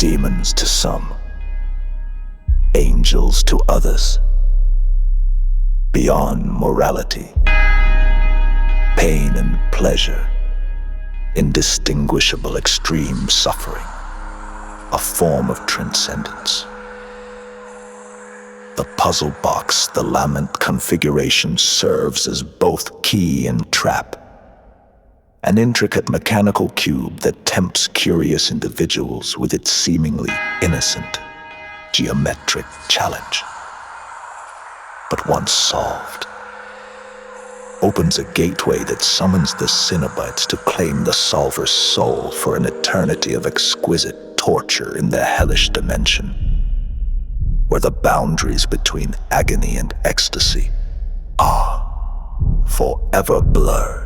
Demons to some, angels to others. Beyond morality, pain and pleasure, indistinguishable extreme suffering, a form of transcendence. The puzzle box, the Lament Configuration, serves as both key and trap, an intricate mechanical cube that tempts curious individuals with its seemingly innocent geometric challenge. But once solved, opens a gateway that summons the Cenobites to claim the solver's soul for an eternity of exquisite torture in the hellish dimension, where the boundaries between agony and ecstasy are forever blurred.